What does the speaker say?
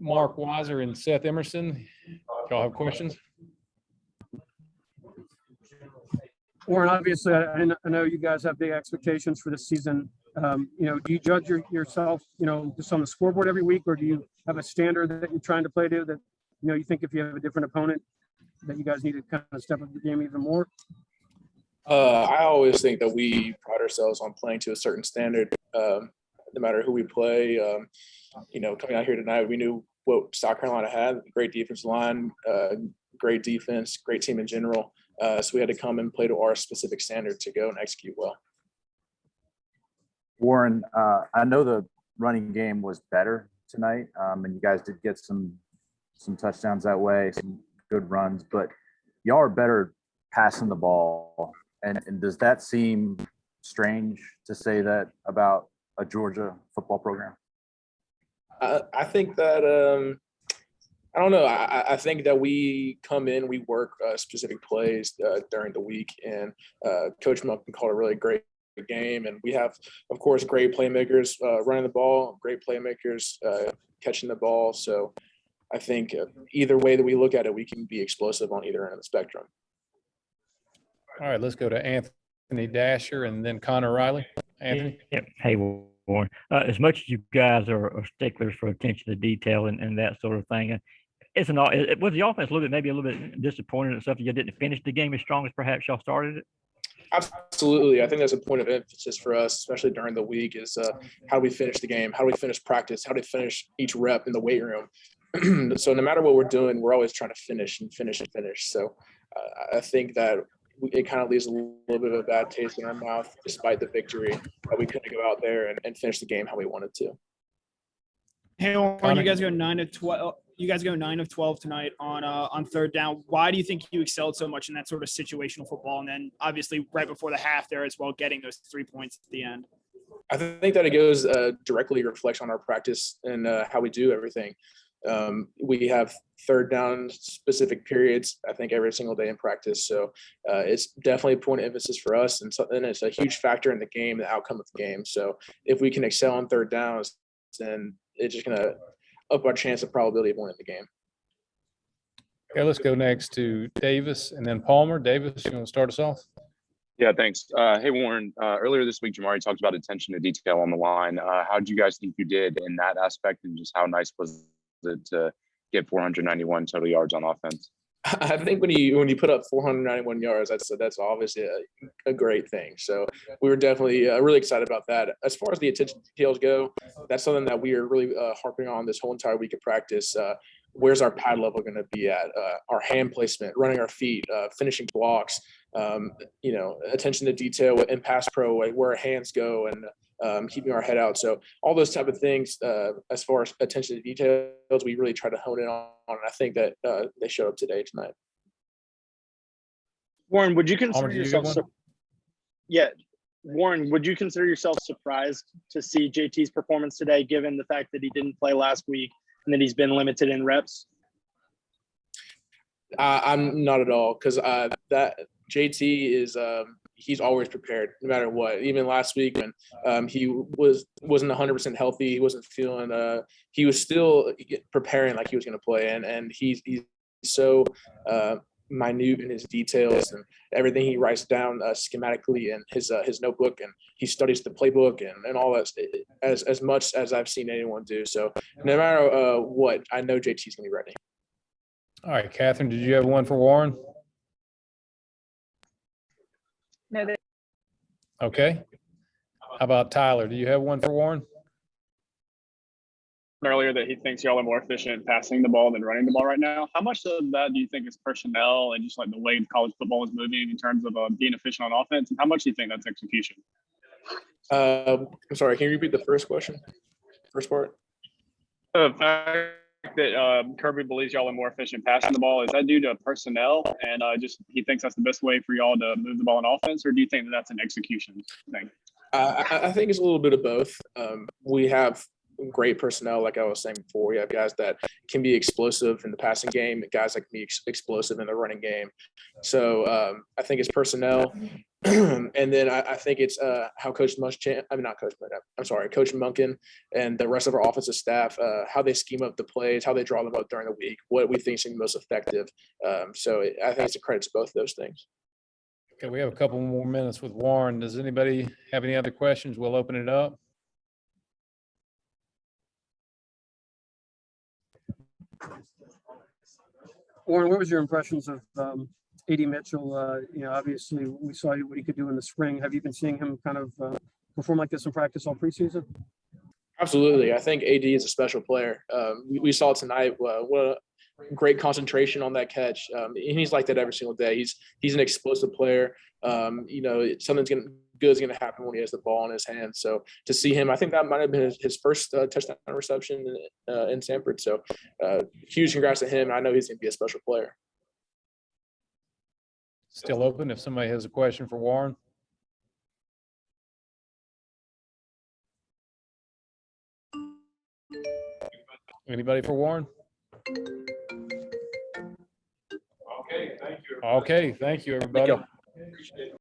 Mark Weiser and Seth Emerson. Y'all have questions? Warren, obviously, I know you guys have big expectations for this season. Do you judge yourself, just on the scoreboard every week, or do you have a standard that you're trying to play to that, you think if you have a different opponent that you guys need to kind of step up the game even more? I always think that we pride ourselves on playing to a certain standard, no matter who we play. Coming out here tonight, we knew what South Carolina had: great defensive line, great defense, great team in general. So we had to come and play to our specific standard to go and execute well. Warren, I know the running game was better tonight, and you guys did get some touchdowns that way, some good runs, but y'all are better passing the ball. And does that seem strange to say that about a Georgia football program? I think that I don't know. I think that we come in, we work specific plays during the week, and Coach Monken called a really great game. And we have, of course, great playmakers running the ball, great playmakers catching the ball. So I think either way that we look at it, we can be explosive on either end of the spectrum. All right, let's go to Anthony Dasher and then Connor Riley. Anthony? Yep. Hey, Warren. As much as you guys are sticklers for attention to detail and that sort of thing, was the offense maybe a little bit disappointed and stuff that you didn't finish the game as strong as perhaps y'all started it? Absolutely. I think that's a point of emphasis for us, especially during the week, is how do we finish the game? How do we finish practice? How do we finish each rep in the weight room? So no matter what we're doing, we're always trying to finish. So I think that it kind of leaves a little bit of a bad taste in our mouth, despite the victory, that we couldn't go out there and finish the game how we wanted to. Hey, Warren, you guys go 9 of 12. You guys go 9 of 12 tonight on third down. Why do you think you excelled so much in that sort of situational football? And then obviously right before the half there as well, getting those 3 points at the end. I think that it goes directly reflects on our practice and how we do everything. We have third down specific periods, I think, every single day in practice. So it's definitely a point of emphasis for us. And it's a huge factor in the game, the outcome of the game. So if we can excel on third downs, then it's just going to up our chance of probability of winning the game. Okay, let's go next to Davis and then Palmer. Davis, you want to start us off? Yeah, thanks. Hey, Warren, earlier this week, Jamari talked about attention to detail on the line. How did you guys think you did in that aspect, and just how nice was it to get 491 total yards on offense? I think when you put up 491 yards, that's obviously a great thing. So we were definitely really excited about that. As far as the attention details go, that's something that we are really harping on this whole entire week of practice. Where's our pad level going to be at? Our hand placement, running our feet, finishing blocks, attention to detail in pass pro, like where our hands go, and keeping our head out. So all those type of things, as far as attention to details, we really try to hone in on. And I think that they showed up tonight. Warren, would you consider yourself? Warren, would you consider yourself surprised to see JT's performance today, given the fact that he didn't play last week and that he's been limited in reps? I'm not at all, because that JT is he's always prepared no matter what. Even last week when he wasn't 100% healthy, he wasn't feeling he was still preparing like he was going to play, and he's so minute in his details and everything he writes down schematically in his notebook, and he studies the playbook and all that as much as I've seen anyone do. So no matter what, I know JT's going to be ready. All right, Catherine, did you have one for Warren? No. Okay. How about Tyler? Do you have one for Warren? Earlier that he thinks y'all are more efficient passing the ball than running the ball right now. How much of that do you think is personnel and just like the way college football is moving in terms of being efficient on offense? And how much do you think that's execution? I'm sorry, can you repeat the first question? First part? The fact that Kirby believes y'all are more efficient passing the ball, is that due to personnel and just he thinks that's the best way for y'all to move the ball in offense, or do you think that that's an execution thing? I think it's a little bit of both. We have great personnel, like I was saying before. We have guys that can be explosive in the passing game and guys that can be explosive in the running game. So I think it's personnel. And then I think it's how Coach Muschamp, I mean, not Coach, I'm sorry, Coach Munkin and the rest of our offensive staff, how they scheme up the plays, how they draw them up during the week, what we think is the most effective. So I think it's a credit to both of those things. Okay, we have a couple more minutes with Warren. Does anybody have any other questions? We'll open it up. Warren, what was your impressions of AD Mitchell? Obviously we saw what he could do in the spring. Have you been seeing him kind of perform like this in practice all preseason? Absolutely. I think AD is a special player. We saw tonight what a great concentration on that catch. And he's like that every single day. He's an explosive player. Something's good is going to happen when he has the ball in his hands. So to see him, I think that might have been his first touchdown reception in Sanford. So huge congrats to him. I know he's going to be a special player. Still open if somebody has a question for Warren. Anybody for Warren? Okay, thank you, everybody.